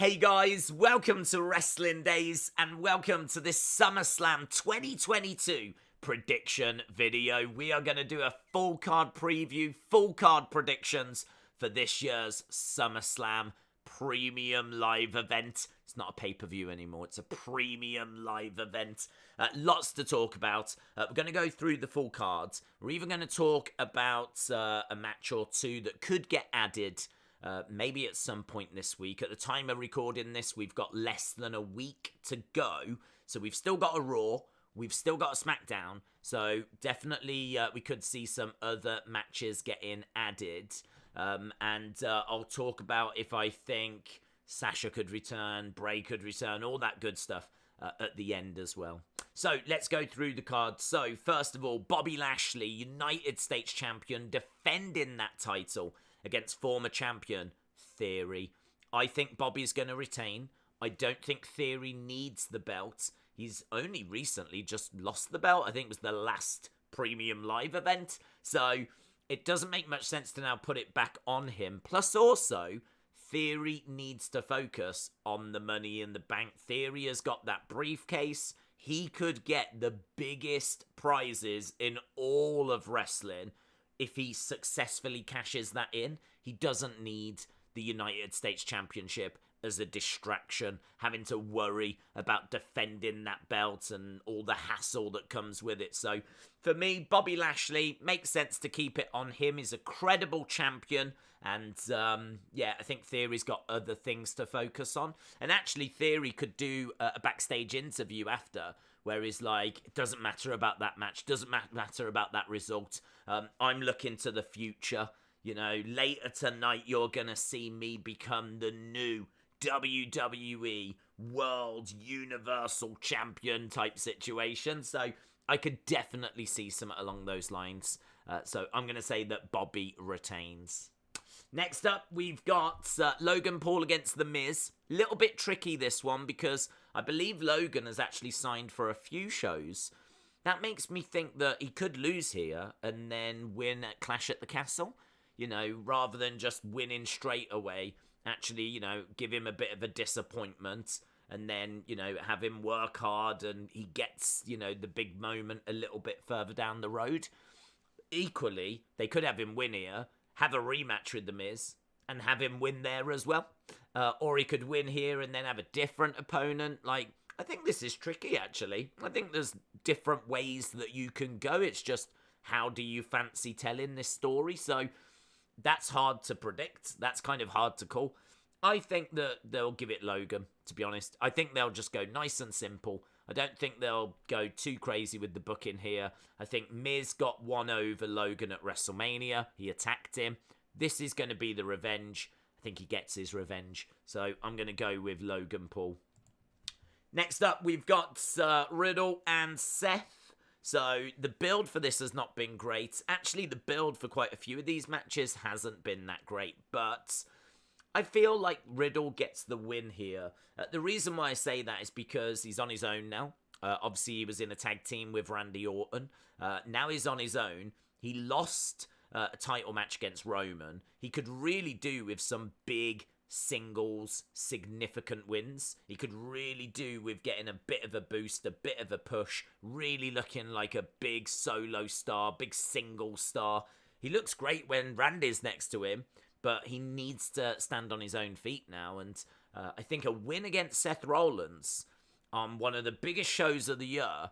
Hey guys, welcome to Wrestling Days and welcome to this SummerSlam 2022 prediction video. We are going to do a full card preview, full card predictions for this year's SummerSlam premium live event. It's not a pay-per-view anymore, it's a premium live event. Lots to talk about. We're going to go through the full cards. We're even going to talk about a match or two that could get added maybe at some point this week. At the time of recording this, we've got less than a week to go. So we've still got a Raw. We've still got a SmackDown. So definitely we could see some other matches getting added. And I'll talk about if I think Sasha could return, Bray could return, all that good stuff at the end as well. So let's go through the cards. So first of all, Bobby Lashley, United States Champion, defending that title against former champion Theory. I think Bobby's going to retain. I don't think Theory needs the belt. He's only recently just lost the belt. I think it was the last premium live event. So it doesn't make much sense to now put it back on him. Plus also, Theory needs to focus on the Money in the Bank. Theory has got that briefcase. He could get the biggest prizes in all of wrestling if he successfully cashes that in. He doesn't need the United States Championship as a distraction, having to worry about defending that belt and all the hassle that comes with it. So for me, Bobby Lashley, makes sense to keep it on him. He's a credible champion. And I think Theory's got other things to focus on. And actually, Theory could do a backstage interview after, where he's like, it doesn't matter about that match, doesn't matter about that result. I'm looking to the future. You know, later tonight, you're going to see me become the new WWE World Universal Champion type situation. So I could definitely see something along those lines. So I'm going to say that Bobby retains. Next up, we've got Logan Paul against The Miz. Little bit tricky, this one, because I believe Logan has actually signed for a few shows. That makes me think that he could lose here and then win at Clash at the Castle. You know, rather than just winning straight away, actually, you know, give him a bit of a disappointment and then, you know, have him work hard and he gets, you know, the big moment a little bit further down the road. Equally, they could have him win here, have a rematch with The Miz, and have him win there as well. Or he could win here and then have a different opponent. Like, I think this is tricky, actually. I think there's different ways that you can go. It's just, how do you fancy telling this story? So that's hard to predict. That's kind of hard to call. I think that they'll give it Logan, to be honest. I think they'll just go nice and simple. I don't think they'll go too crazy with the booking here. I think Miz got one over Logan at WrestleMania. He attacked him. This is going to be the revenge. I think he gets his revenge. So I'm going to go with Logan Paul. Next up, we've got Riddle and Seth. So the build for this has not been great. Actually, the build for quite a few of these matches hasn't been that great. But I feel like Riddle gets the win here. The reason why I say that is because he's on his own now. Obviously, he was in a tag team with Randy Orton. Now he's on his own. He lost a title match against Roman. He could really do with some big singles, significant wins. He could really do with getting a bit of a boost, a bit of a push, really looking like a big solo star, big single star. He looks great when Randy's next to him, but he needs to stand on his own feet now. And I think a win against Seth Rollins on one of the biggest shows of the year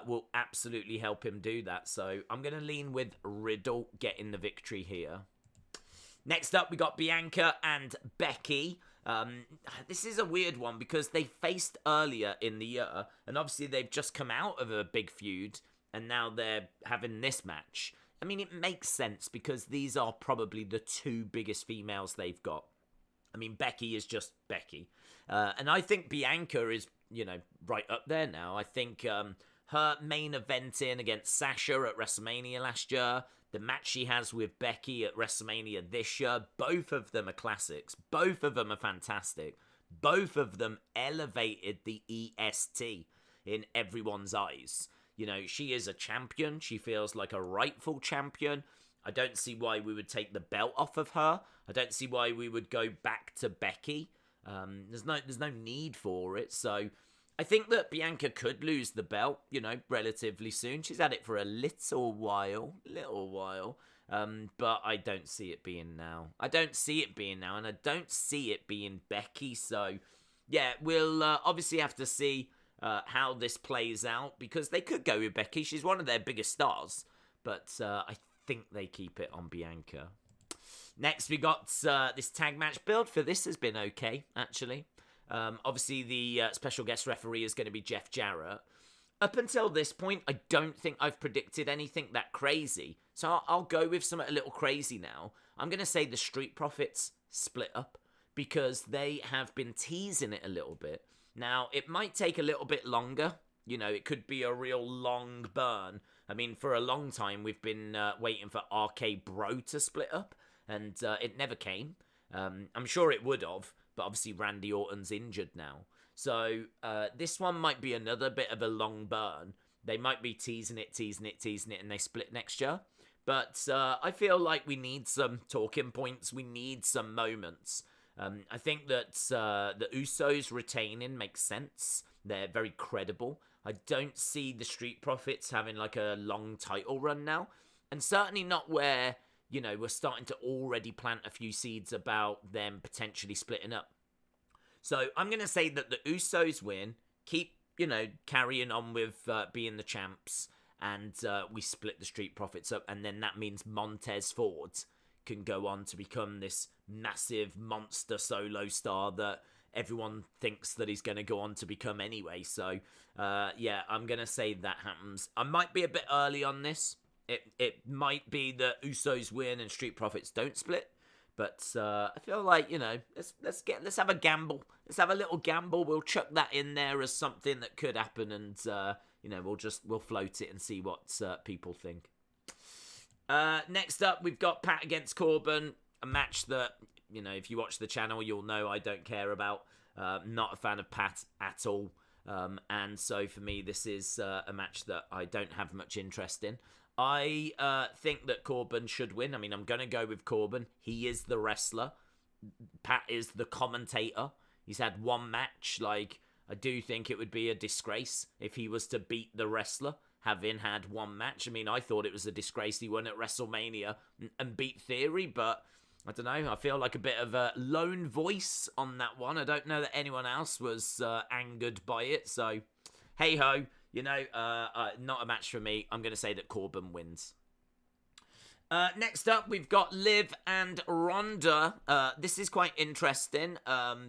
will absolutely help him do that. So I'm going to lean with Riddle getting the victory here. Next up, we got Bianca and Becky. This is a weird one because they faced earlier in the year, and obviously they've just come out of a big feud, and now they're having this match. I mean, it makes sense because these are probably the two biggest females they've got. I mean, Becky is just Becky. And I think Bianca is, you know, right up there now. I think her main eventing against Sasha at WrestleMania last year, the match she has with Becky at WrestleMania this year, both of them are classics. Both of them are fantastic. Both of them elevated the EST in everyone's eyes. You know, she is a champion. She feels like a rightful champion. I don't see why we would take the belt off of her. I don't see why we would go back to Becky. There's no need for it. So I think that Bianca could lose the belt, relatively soon. She's had it for a little while. But I don't see it being now. And I don't see it being Becky. So yeah, we'll obviously have to see how this plays out, because they could go with Becky. She's one of their biggest stars, but I think they keep it on Bianca. Next, we got this tag match build for this has been okay, actually. Obviously, the special guest referee is going to be Jeff Jarrett. Up until this point, I don't think I've predicted anything that crazy. So I'll go with something a little crazy now. I'm going to say the Street Profits split up, because they have been teasing it a little bit. Now, it might take a little bit longer. It could be a real long burn. I mean, for a long time, we've been waiting for RK Bro to split up, and it never came. I'm sure it would have, but obviously Randy Orton's injured now. So this one might be another bit of a long burn. They might be teasing it, and they split next year. But I feel like we need some talking points. We need some moments. I think that the Usos retaining makes sense. They're very credible. I don't see the Street Profits having like a long title run now. And certainly not where, we're starting to already plant a few seeds about them potentially splitting up. So I'm going to say that the Usos win, keep, carrying on with being the champs, and we split the Street Profits up, and then that means Montez Ford can go on to become this massive monster solo star that everyone thinks that he's going to go on to become anyway. So, yeah, I'm going to say that happens. I might be a bit early on this. It might be that Usos win and Street Profits don't split. But I feel like, let's have a gamble. Let's have a little gamble. We'll chuck that in there as something that could happen, and we'll float it and see what people think. Next up, we've got Pat against Corbin, a match that, if you watch the channel, you'll know I don't care about. Not a fan of Pat at all. And so for me, this is a match that I don't have much interest in. I think that Corbin should win. I mean, I'm going to go with Corbin. He is the wrestler. Pat is the commentator. He's had one match. I do think it would be a disgrace if he was to beat the wrestler, having had one match. I mean, I thought it was a disgrace he won at WrestleMania and beat Theory, but I don't know. I feel like a bit of a lone voice on that one. I don't know that anyone else was angered by it, so hey-ho. Not a match for me. I'm going to say that Corbin wins. Next up, we've got Liv and Ronda. This is quite interesting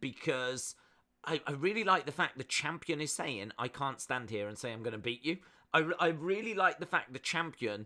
because I really like the fact the champion is saying, I can't stand here and say I'm going to beat you. I really like the fact the champion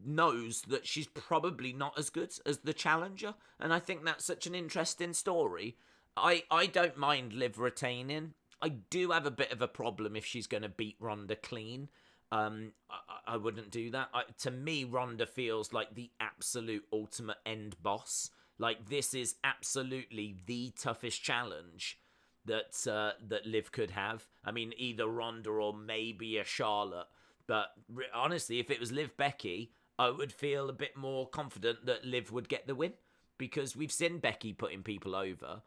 knows that she's probably not as good as the challenger. And I think that's such an interesting story. I don't mind Liv retaining. I do have a bit of a problem if she's going to beat Ronda clean. I wouldn't do that. To me, Ronda feels like the absolute ultimate end boss. Like, this is absolutely the toughest challenge that Liv could have. I mean, either Ronda or maybe a Charlotte. But honestly, if it was Liv Becky, I would feel a bit more confident that Liv would get the win, because we've seen Becky putting people over.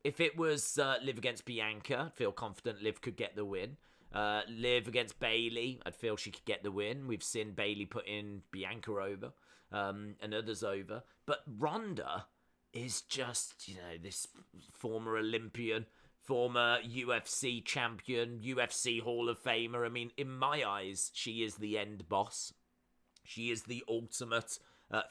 If it was Liv against Bianca, I'd feel confident Liv could get the win. Liv against Bayley, I'd feel she could get the win. We've seen Bayley putting Bianca over and others over. But Ronda is just, this former Olympian, former UFC champion, UFC Hall of Famer. I mean, in my eyes, she is the end boss. She is the ultimate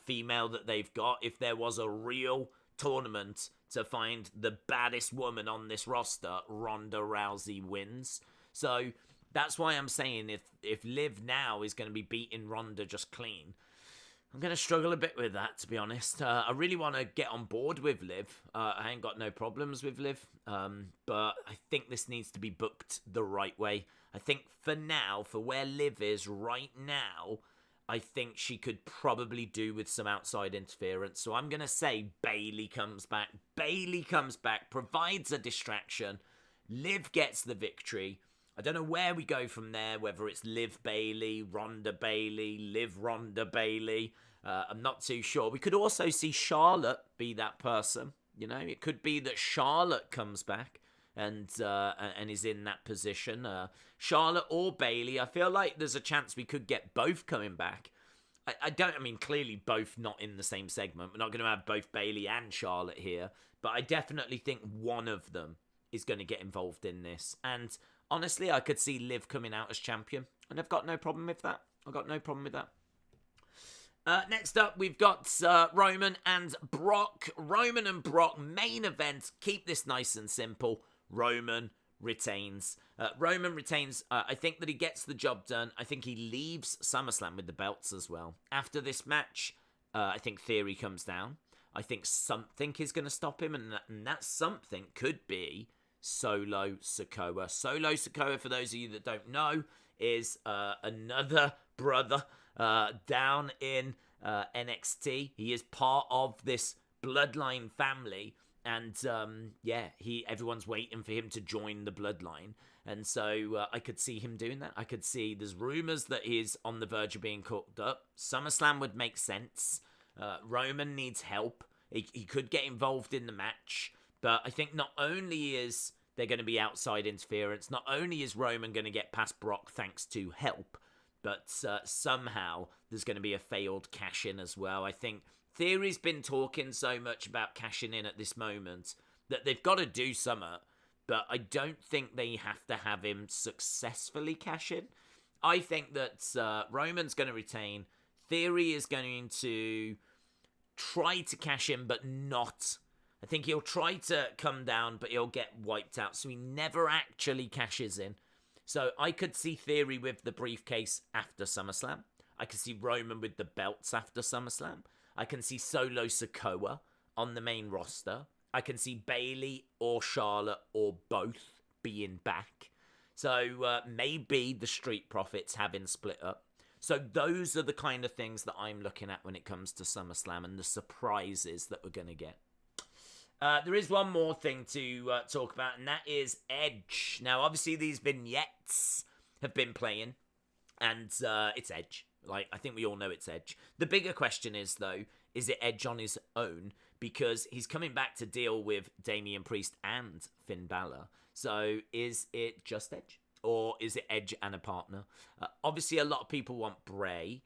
female that they've got. If there was a real tournament to find the baddest woman on this roster, Ronda Rousey wins. So that's why I'm saying if Liv now is going to be beating Ronda just clean, I'm going to struggle a bit with that, to be honest. I really want to get on board with Liv. I ain't got no problems with Liv, but I think this needs to be booked the right way. I think for now, for where Liv is right now, I think she could probably do with some outside interference. So I'm going to say Bayley comes back. Bayley comes back, provides a distraction. Liv gets the victory. I don't know where we go from there, whether it's Liv Bayley, Ronda Bayley, Liv Ronda Bayley. I'm not too sure. We could also see Charlotte be that person. You know, it could be that Charlotte comes back and is in that position. Charlotte or Bayley. I feel like there's a chance we could get both coming back. I mean, clearly both not in the same segment. We're not going to have both Bayley and Charlotte here. But I definitely think one of them is going to get involved in this. And honestly, I could see Liv coming out as champion. And I've got no problem with that. Next up, we've got Roman and Brock. Roman and Brock, main event. Keep this nice and simple. Roman retains. I think that he gets the job done. I think he leaves SummerSlam with the belts as well. After this match, I think Theory comes down. I think something is going to stop him, and that something could be Solo Sikoa. Solo Sikoa, for those of you that don't know, is another brother down in NXT. He is part of this bloodline family, and everyone's waiting for him to join the bloodline. And so I could see him doing that. I could see there's rumors that he's on the verge of being cooked up. SummerSlam would make sense. Roman needs help. He could get involved in the match, but I think not only is there going to be outside interference, not only is Roman going to get past Brock thanks to help, but somehow there's going to be a failed cash-in as well. I think Theory's been talking so much about cashing in at this moment that they've got to do something, but I don't think they have to have him successfully cash in. I think that Roman's going to retain. Theory is going to try to cash in, but not. I think he'll try to come down, but he'll get wiped out, so he never actually cashes in. So I could see Theory with the briefcase after SummerSlam. I could see Roman with the belts after SummerSlam. I can see Solo Sikoa on the main roster. I can see Bayley or Charlotte or both being back. So maybe the Street Profits having split up. So those are the kind of things that I'm looking at when it comes to SummerSlam and the surprises that we're going to get. There is one more thing to talk about, and that is Edge. Now, obviously, these vignettes have been playing, and it's Edge. Like, I think we all know it's Edge. The bigger question is, though, is it Edge on his own? Because he's coming back to deal with Damien Priest and Finn Balor. So is it just Edge? Or is it Edge and a partner? Obviously, a lot of people want Bray.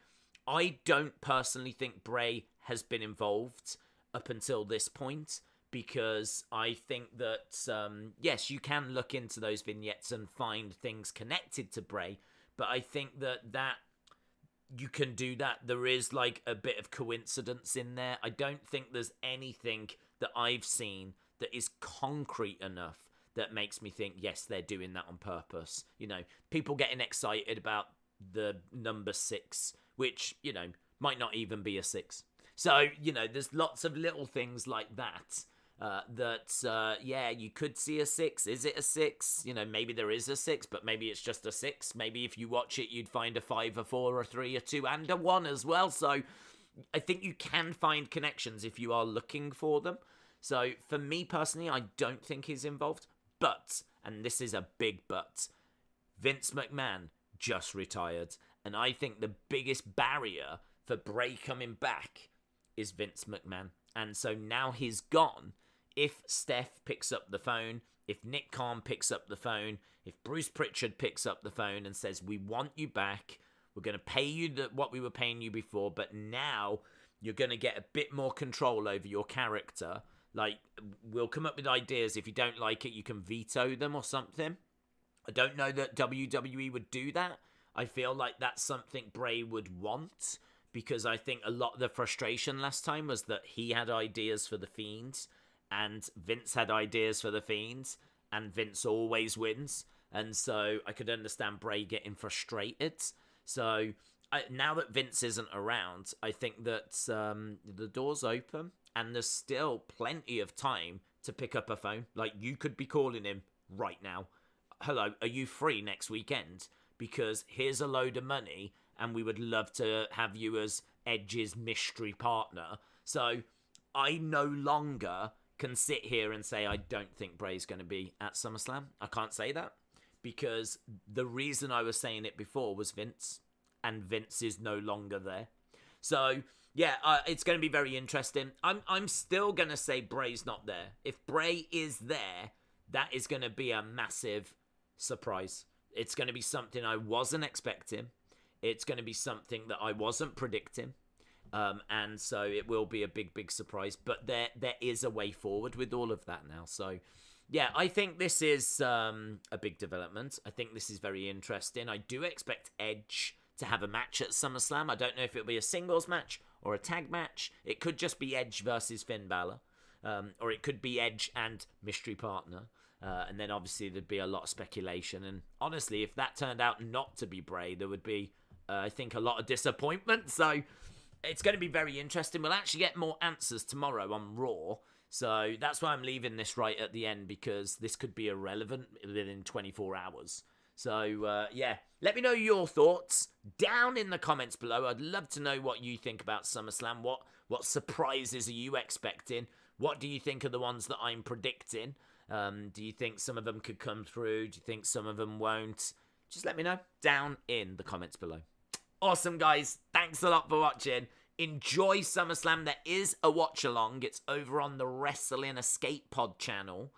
I don't personally think Bray has been involved up until this point, because I think that, yes, you can look into those vignettes and find things connected to Bray, but I think that you can do that. There is like a bit of coincidence in there. I don't think there's anything that I've seen that is concrete enough that makes me think, yes, they're doing that on purpose. You know, people getting excited about the number 6, which, you know, might not even be a 6. So, you know, there's lots of little things like that. You could see a 6. Is it a 6? You know, maybe there is a 6, but maybe it's just a 6. Maybe if you watch it, you'd find a 5, a 4, a 3, a 2, and a 1 as well. So I think you can find connections if you are looking for them. So for me personally, I don't think he's involved. But, and this is a big but, Vince McMahon just retired. And I think the biggest barrier for Bray coming back is Vince McMahon. And so now he's gone. If Steph picks up the phone, if Nick Khan picks up the phone, if Bruce Pritchard picks up the phone and says, we want you back, we're going to pay you what we were paying you before, but now you're going to get a bit more control over your character. Like, we'll come up with ideas. If you don't like it, you can veto them or something. I don't know that WWE would do that. I feel like that's something Bray would want, because I think a lot of the frustration last time was that he had ideas for the Fiends and Vince had ideas for the Fiends, and Vince always wins. And so I could understand Bray getting frustrated. So now that Vince isn't around, I think that the door's open. And there's still plenty of time to pick up a phone. Like, you could be calling him right now. Hello, are you free next weekend? Because here's a load of money, and we would love to have you as Edge's mystery partner. So I no longer can sit here and say I don't think Bray's going to be at SummerSlam. I can't say that, because the reason I was saying it before was Vince, and Vince is no longer there. So Yeah, it's going to be very interesting. I'm still going to say Bray's not there. If Bray is there, that is going to be a massive surprise. It's going to be something I wasn't expecting. It's going to be something that I wasn't predicting. And so it will be a big, big surprise. But there is a way forward with all of that now. So, yeah, I think this is a big development. I think this is very interesting. I do expect Edge to have a match at SummerSlam. I don't know if it'll be a singles match or a tag match. It could just be Edge versus Finn Balor. Or it could be Edge and mystery partner. And then obviously there'd be a lot of speculation. And honestly, if that turned out not to be Bray, there would be, I think, a lot of disappointment. So it's going to be very interesting. We'll actually get more answers tomorrow on Raw. So that's why I'm leaving this right at the end, because this could be irrelevant within 24 hours. So, yeah, let me know your thoughts down in the comments below. I'd love to know what you think about SummerSlam. What surprises are you expecting? What do you think are the ones that I'm predicting? Do you think some of them could come through? Do you think some of them won't? Just let me know down in the comments below. Awesome, guys. Thanks a lot for watching. Enjoy SummerSlam. There is a watch-along. It's over on the Wrestling Escape Pod channel.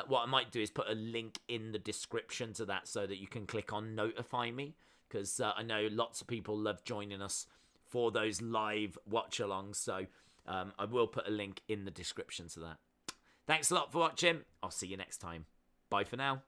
What I might do is put a link in the description to that so that you can click on Notify Me, because I know lots of people love joining us for those live watch-alongs. So I will put a link in the description to that. Thanks a lot for watching. I'll see you next time. Bye for now.